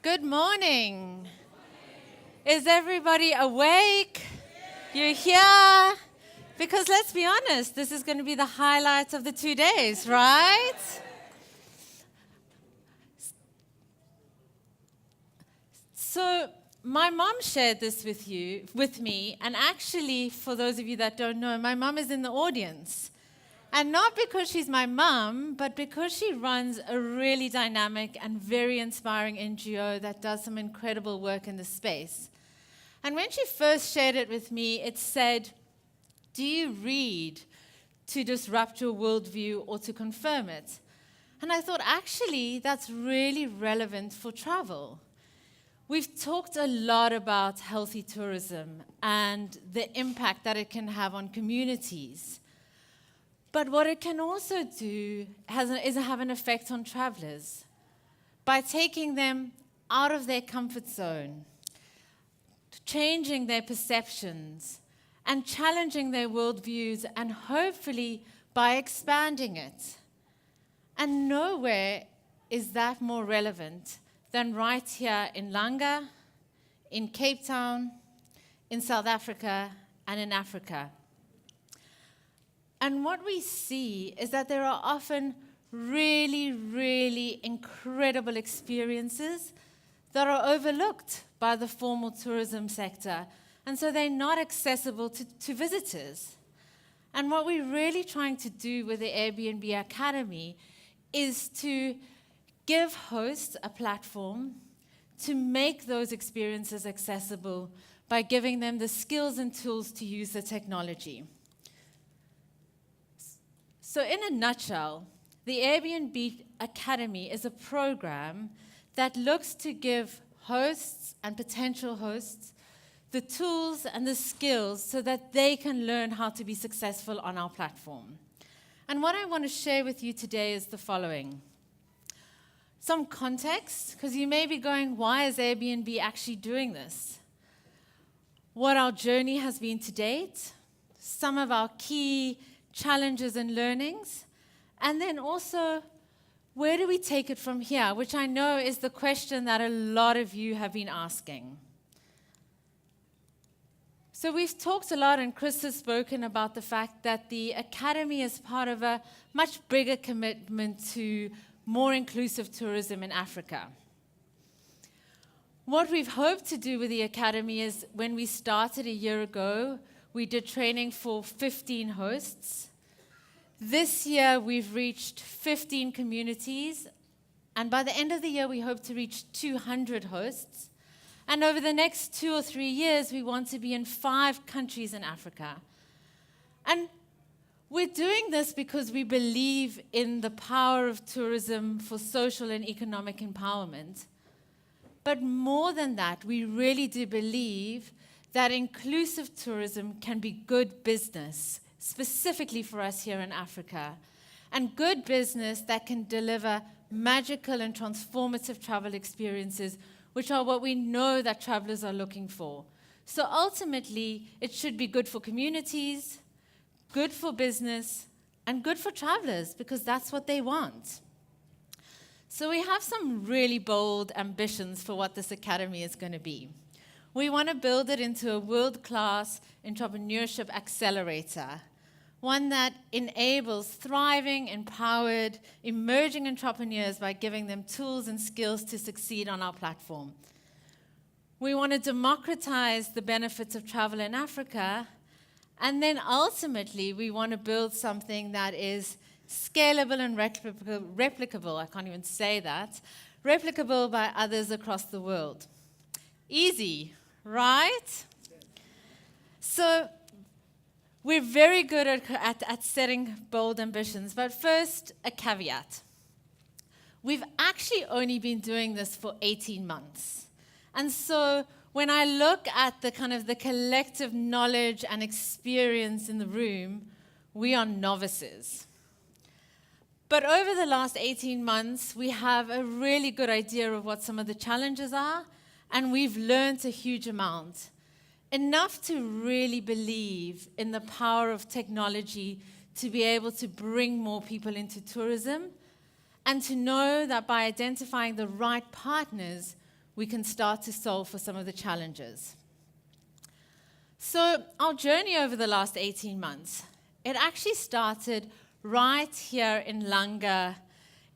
Good morning. Is everybody awake? You're here? Because let's be honest, this is going to be the highlight of the 2 days, right? So my mom shared this with me, and actually, for those of you that don't know, my mom is in the audience. And not because she's my mom, but because she runs a really dynamic and very inspiring NGO that does some incredible work in this space. And when she first shared it with me, it said, do you read to disrupt your worldview or to confirm it? And I thought, actually, that's really relevant for travel. We've talked a lot about healthy tourism and the impact that it can have on communities. But what it can also do is have an effect on travelers by taking them out of their comfort zone, changing their perceptions, and challenging their worldviews, and hopefully by expanding it. And nowhere is that more relevant than right here in Langa, in Cape Town, in South Africa, and in Africa. And what we see is that there are often really, really incredible experiences that are overlooked by the formal tourism sector. And so they're not accessible to visitors. And what we're really trying to do with the Airbnb Academy is to give hosts a platform to make those experiences accessible by giving them the skills and tools to use the technology. So in a nutshell, the Airbnb Academy is a program that looks to give hosts and potential hosts the tools and the skills so that they can learn how to be successful on our platform. And what I want to share with you today is the following. Some context, because you may be going, why is Airbnb actually doing this? What our journey has been to date, some of our key challenges and learnings, and then also, where do we take it from here, which I know is the question that a lot of you have been asking. So we've talked a lot, and Chris has spoken about the fact that the Academy is part of a much bigger commitment to more inclusive tourism in Africa. What we've hoped to do with the Academy is, when we started a year ago, we did training for 15 hosts. This year, we've reached 15 communities, and by the end of the year, we hope to reach 200 hosts. And over the next 2 or 3 years, we want to be in 5 countries in Africa. And we're doing this because we believe in the power of tourism for social and economic empowerment. But more than that, we really do believe that inclusive tourism can be good business, specifically for us here in Africa, and good business that can deliver magical and transformative travel experiences, which are what we know that travelers are looking for. So ultimately, it should be good for communities, good for business, and good for travelers, because that's what they want. So we have some really bold ambitions for what this academy is going to be. We want to build it into a world-class entrepreneurship accelerator, one that enables thriving, empowered, emerging entrepreneurs by giving them tools and skills to succeed on our platform. We want to democratize the benefits of travel in Africa, and then ultimately we want to build something that is scalable and replicable, I can't even say that, replicable by others across the world. Easy, right? So we're very good at setting bold ambitions, but first, a caveat. We've actually only been doing this for 18 months. And so when I look at the collective knowledge and experience in the room, we are novices. But over the last 18 months, we have a really good idea of what some of the challenges are, and we've learned a huge amount. Enough to really believe in the power of technology to be able to bring more people into tourism, and to know that by identifying the right partners, we can start to solve for some of the challenges. So our journey over the last 18 months, it actually started right here in Langa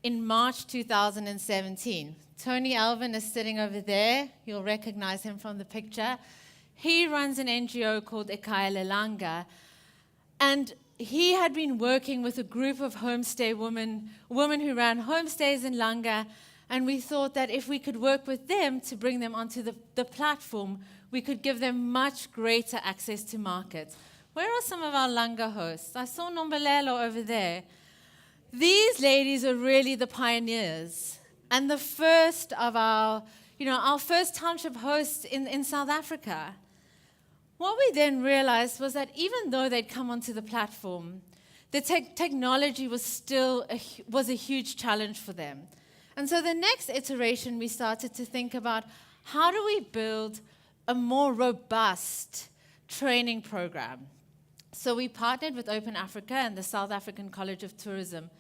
in March 2017. Tony Alvin is sitting over there. You'll recognize him from the picture. He runs an NGO called Ekaya Langa, and he had been working with a group of homestay women who ran homestays in Langa, and we thought that if we could work with them to bring them onto the platform, we could give them much greater access to markets. Where are some of our Langa hosts? I saw Nombelelo over there. These ladies are really the pioneers and the first of our first township hosts in South Africa. What we then realized was that even though they'd come onto the platform, the technology was still a huge challenge for them. And so the next iteration, we started to think about how do we build a more robust training program. So we partnered with Open Africa and the South African College of Tourism,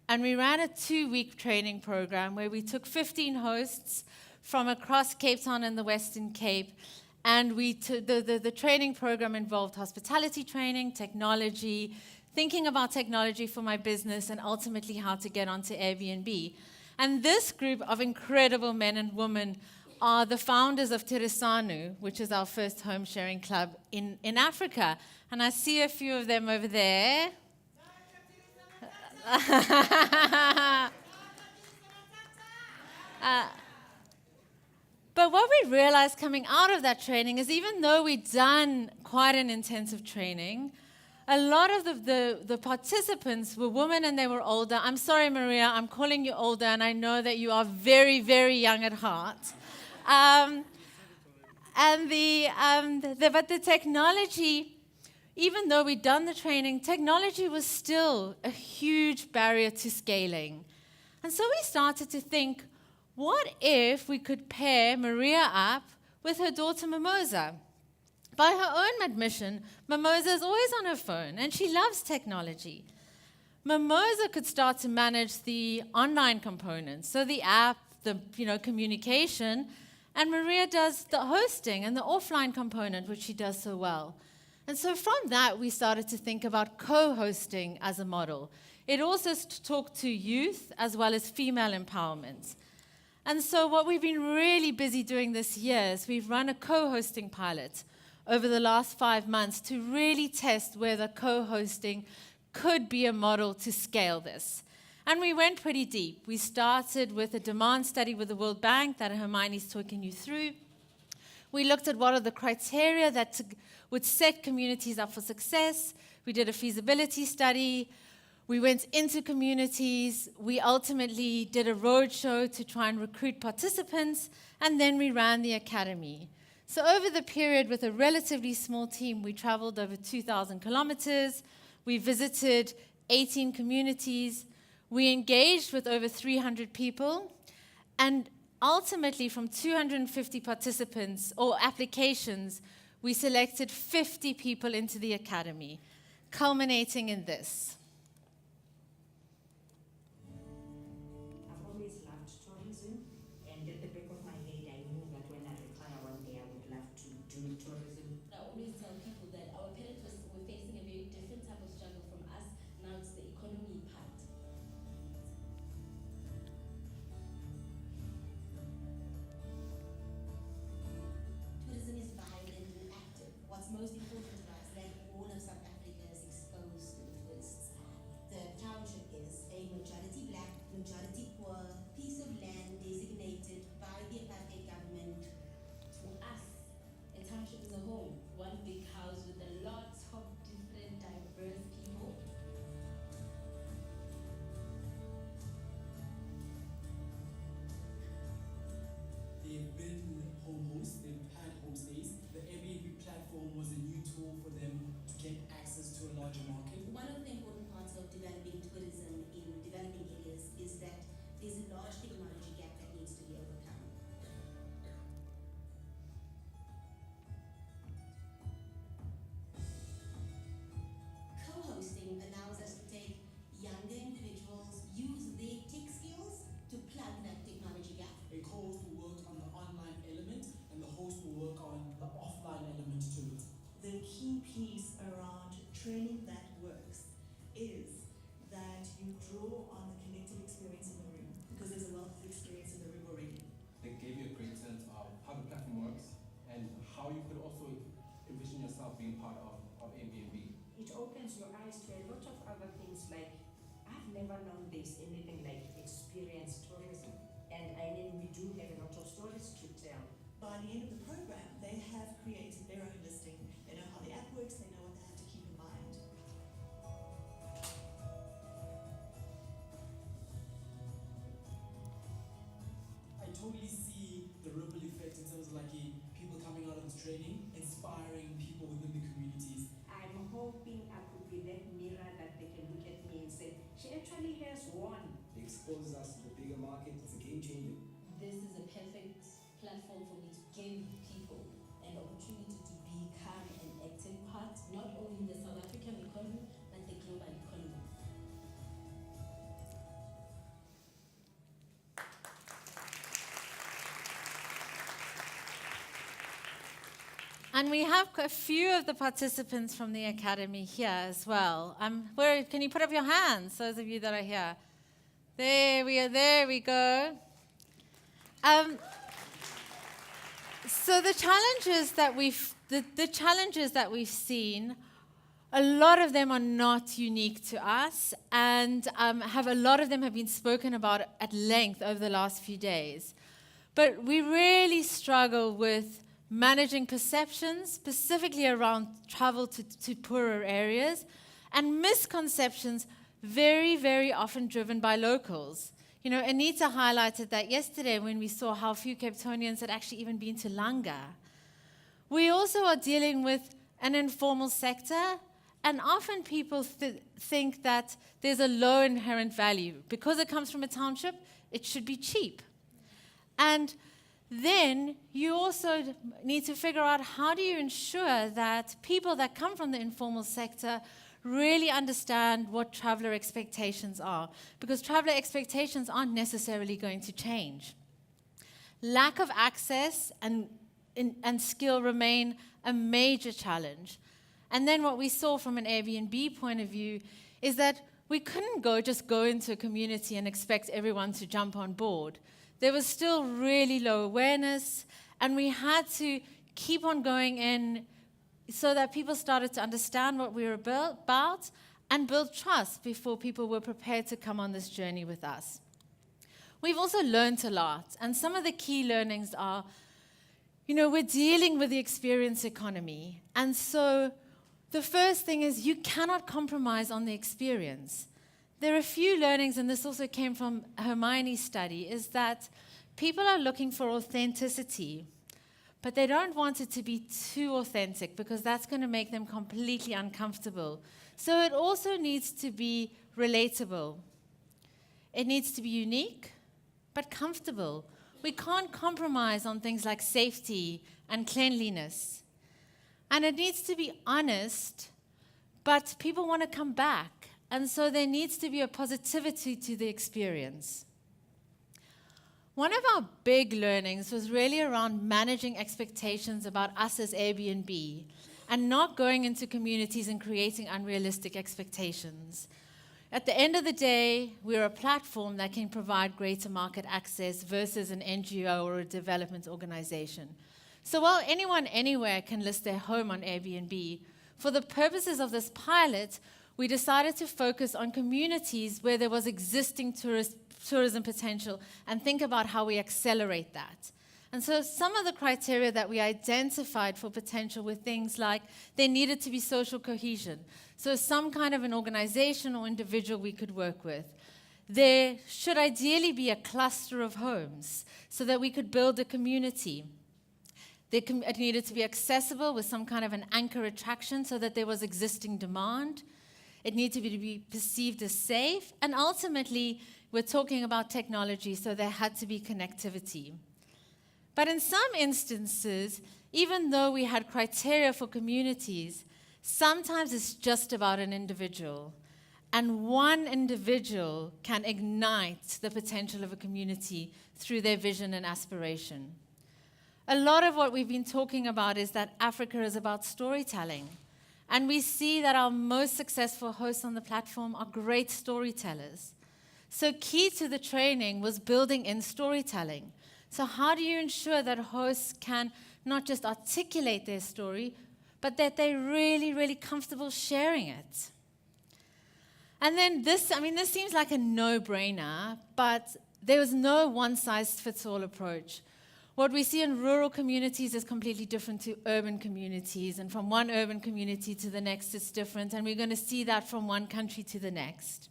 and we ran a 2-week training program where we took 15 hosts from across Cape Town and the Western Cape, and the training program involved hospitality training, technology, thinking about technology for my business, and ultimately how to get onto Airbnb. And this group of incredible men and women are the founders of Tirisanu, which is our first home sharing club in Africa. And I see a few of them over there. But what we realized coming out of that training is even though we'd done quite an intensive training, a lot of the participants were women and they were older. I'm sorry, Maria, I'm calling you older, and I know that you are very, very young at heart. But the technology, even though we'd done the training, technology was still a huge barrier to scaling. And so we started to think, what if we could pair Maria up with her daughter Mimosa? By her own admission, Mimosa is always on her phone, and she loves technology. Mimosa could start to manage the online components, so the app, the communication, and Maria does the hosting and the offline component, which she does so well. And so from that, we started to think about co-hosting as a model. It also talked to youth as well as female empowerment. And so what we've been really busy doing this year is we've run a co-hosting pilot over the last 5 months to really test whether co-hosting could be a model to scale this. And we went pretty deep. We started with a demand study with the World Bank that Hermione's talking you through. We looked at what are the criteria that would set communities up for success. We did a feasibility study. We went into communities. We ultimately did a roadshow to try and recruit participants, and then we ran the academy. So over the period, with a relatively small team, we traveled over 2,000 kilometers. We visited 18 communities. We engaged with over 300 people. And ultimately, from 250 participants or applications, we selected 50 people into the academy, culminating in this. I've always loved tourism, and at the back of my head, I knew that when I retire one day, I would love to do tourism. I always tell people that our parents were facing a very different type of struggle from us. Now it's the economy part. Tourism is vibrant and active. What's most important to us is that all of South Africa is exposed to tourists. The township is a majority black, majority poor piece of land designated by the apartheid government. To us, a township is a home, one big house with a lot of different diverse people. They've been home hosts, they've had homestays. The Airbnb platform was a new tool for them to get access to a larger market. One of the important parts of developing tourism in developing areas is that there's a large technology gap that needs to be overcome. Co-hosting allows us to take younger individuals, use their tech skills to plug that technology gap. A co-host who worked on the online piece around training that works is that you draw on the collective experience in the room, because there's a wealth of experience in the room already. They gave you a great sense of how the platform works and how you could also envision yourself being part of Airbnb. It opens your eyes to a lot of other things, like I've never known there's anything like experience tourism. And I mean, we do have a lot of stories to tell. By the end of the program, they have created their own listing. They know how the app works, they know what they have to keep in mind. I totally see the ripple effect in terms of like people coming out of this training, inspiring people within the communities. I'm hoping I could be that mirror that they can look at me and say, she actually has won. It exposes us to the bigger market. It's a game changer. This is a perfect platform for me to give people an opportunity to become an active part, not only in the South African economy, but the global economy. And we have a few of the participants from the Academy here as well. Can you put up your hands, those of you that are here? There we go. So the challenges that we've seen, a lot of them are not unique to us, and a lot of them have been spoken about at length over the last few days. But we really struggle with managing perceptions, specifically around travel to poorer areas, and misconceptions very, very often driven by locals. You know, Anita highlighted that yesterday when we saw how few Cape Townians had actually even been to Langa. We also are dealing with an informal sector, and often people think that there's a low inherent value. Because it comes from a township, it should be cheap. And then you also need to figure out, how do you ensure that people that come from the informal sector really understand what traveler expectations are, because traveler expectations aren't necessarily going to change. Lack of access and skill remain a major challenge. And then what we saw from an Airbnb point of view is that we couldn't just go into a community and expect everyone to jump on board. There was still really low awareness, and we had to keep on going in so that people started to understand what we were about and build trust before people were prepared to come on this journey with us. We've also learned a lot, and some of the key learnings are, we're dealing with the experience economy, and so the first thing is you cannot compromise on the experience. There are a few learnings, and this also came from Hermione's study, is that people are looking for authenticity, but they don't want it to be too authentic because that's going to make them completely uncomfortable. So it also needs to be relatable. It needs to be unique, but comfortable. We can't compromise on things like safety and cleanliness. And it needs to be honest, but people want to come back. And so there needs to be a positivity to the experience. One of our big learnings was really around managing expectations about us as Airbnb and not going into communities and creating unrealistic expectations. At the end of the day, we're a platform that can provide greater market access versus an NGO or a development organization. So while anyone anywhere can list their home on Airbnb, for the purposes of this pilot, we decided to focus on communities where there was existing tourism potential and think about how we accelerate that. And so some of the criteria that we identified for potential were things like there needed to be social cohesion, so some kind of an organization or individual we could work with. There should ideally be a cluster of homes so that we could build a community. It needed to be accessible with some kind of an anchor attraction so that there was existing demand. It needed to be perceived as safe, and ultimately, we're talking about technology, so there had to be connectivity. But in some instances, even though we had criteria for communities, sometimes it's just about an individual, and one individual can ignite the potential of a community through their vision and aspiration. A lot of what we've been talking about is that Africa is about storytelling. And we see that our most successful hosts on the platform are great storytellers. So key to the training was building in storytelling. So how do you ensure that hosts can not just articulate their story, but that they're really, really comfortable sharing it? And then this seems like a no-brainer, but there was no one-size-fits-all approach. What we see in rural communities is completely different to urban communities, and from one urban community to the next, it's different, and we're going to see that from one country to the next.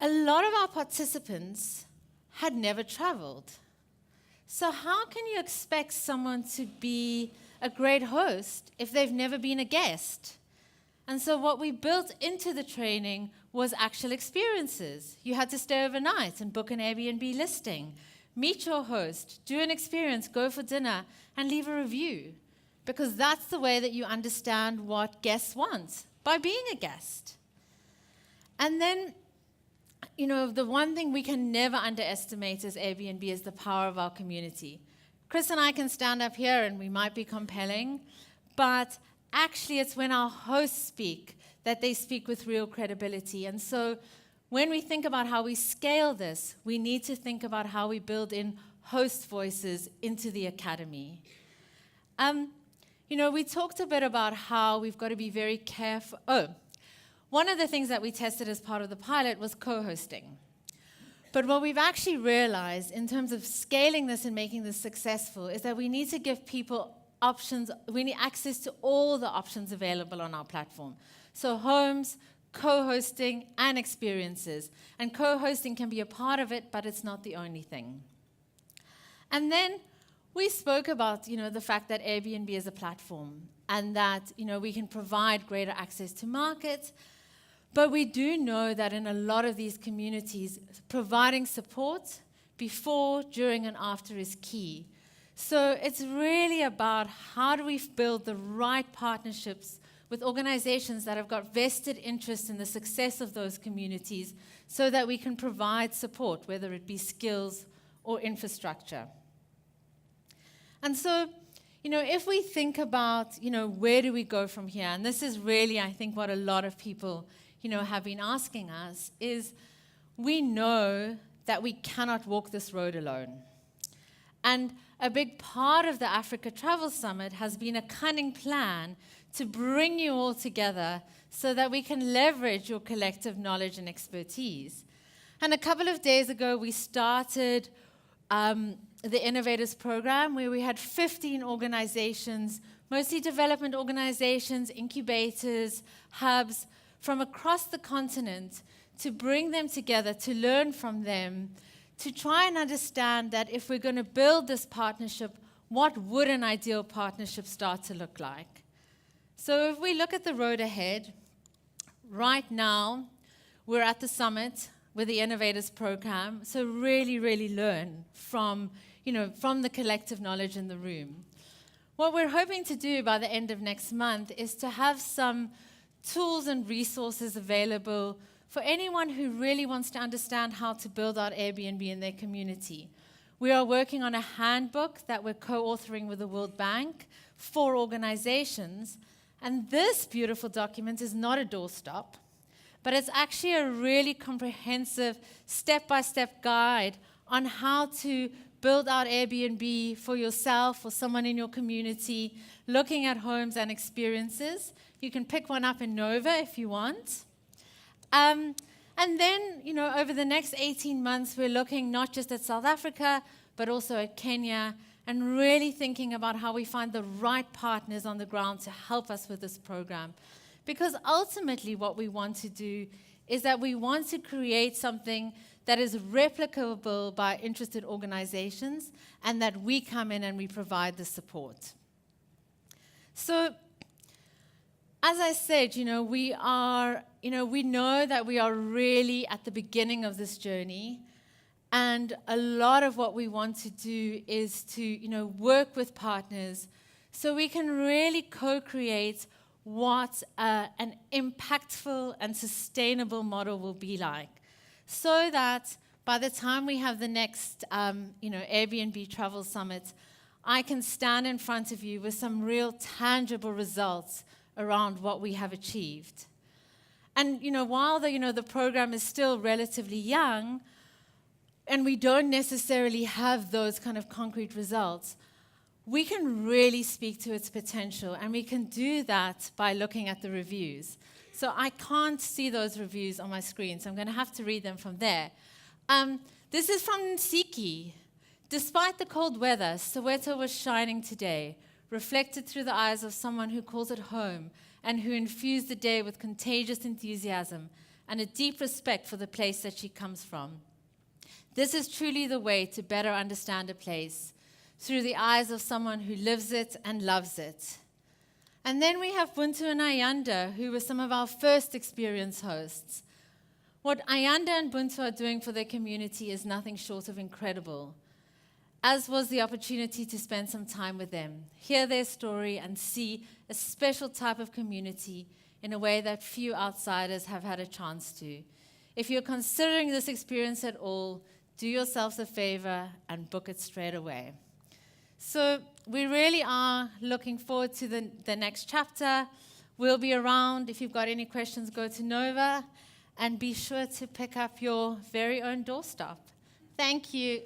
A lot of our participants had never traveled. So how can you expect someone to be a great host if they've never been a guest? And so what we built into the training was actual experiences. You had to stay overnight and book an Airbnb listing, meet your host, do an experience, go for dinner, and leave a review. Because that's the way that you understand what guests want, by being a guest. And then, the one thing we can never underestimate as Airbnb is the power of our community. Chris and I can stand up here and we might be compelling, but actually it's when our hosts speak that they speak with real credibility. And so when we think about how we scale this, we need to think about how we build in host voices into the academy. We talked a bit about how we've got to be very careful. One of the things that we tested as part of the pilot was co-hosting. But what we've actually realized in terms of scaling this and making this successful is that we need to give people options. We need access to all the options available on our platform. So homes, co-hosting, and experiences. And co-hosting can be a part of it, but it's not the only thing. And then we spoke about, the fact that Airbnb is a platform and that, we can provide greater access to markets. But we do know that in a lot of these communities, providing support before, during, and after is key. So it's really about how do we build the right partnerships with organizations that have got vested interest in the success of those communities so that we can provide support, whether it be skills or infrastructure. And so, if we think about, where do we go from here? And this is really, I think, what a lot of people, have been asking us is we know that we cannot walk this road alone. And a big part of the Africa Travel Summit has been a cunning plan to bring you all together so that we can leverage your collective knowledge and expertise. And a couple of days ago, we started the Innovators Program, where we had 15 organizations, mostly development organizations, incubators, hubs, from across the continent to bring them together, to learn from them, to try and understand that if we're going to build this partnership, what would an ideal partnership start to look like? So if we look at the road ahead, right now, we're at the summit with the Innovators Program, so really, really learn from the collective knowledge in the room. What we're hoping to do by the end of next month is to have some tools and resources available for anyone who really wants to understand how to build out Airbnb in their community. We are working on a handbook that we're co-authoring with the World Bank for organizations. And this beautiful document is not a doorstop, but it's actually a really comprehensive step-by-step guide on how to build out Airbnb for yourself or someone in your community, looking at homes and experiences. You can pick one up in Nova if you want. And then, over the next 18 months, we're looking not just at South Africa, but also at Kenya, and really thinking about how we find the right partners on the ground to help us with this program. Because ultimately what we want to do is that we want to create something that is replicable by interested organizations and that we come in and we provide the support. So, as I said, we know that we are really at the beginning of this journey. And a lot of what we want to do is to, work with partners so we can really co-create what an impactful and sustainable model will be like. So that by the time we have the next, Airbnb Travel Summit, I can stand in front of you with some real tangible results around what we have achieved. And, while the program is still relatively young, and we don't necessarily have those kind of concrete results, we can really speak to its potential, and we can do that by looking at the reviews. So I can't see those reviews on my screen, so I'm going to have to read them from there. This is from Nsiki. Despite the cold weather, Soweto was shining today, reflected through the eyes of someone who calls it home and who infused the day with contagious enthusiasm and a deep respect for the place that she comes from. This is truly the way to better understand a place, through the eyes of someone who lives it and loves it. And then we have Buntu and Ayanda, who were some of our first experience hosts. What Ayanda and Buntu are doing for their community is nothing short of incredible, as was the opportunity to spend some time with them, hear their story, and see a special type of community in a way that few outsiders have had a chance to. If you're considering this experience at all, do yourselves a favor and book it straight away. So we really are looking forward to the next chapter. We'll be around. If you've got any questions, go to Nova, and be sure to pick up your very own doorstop. Thank you.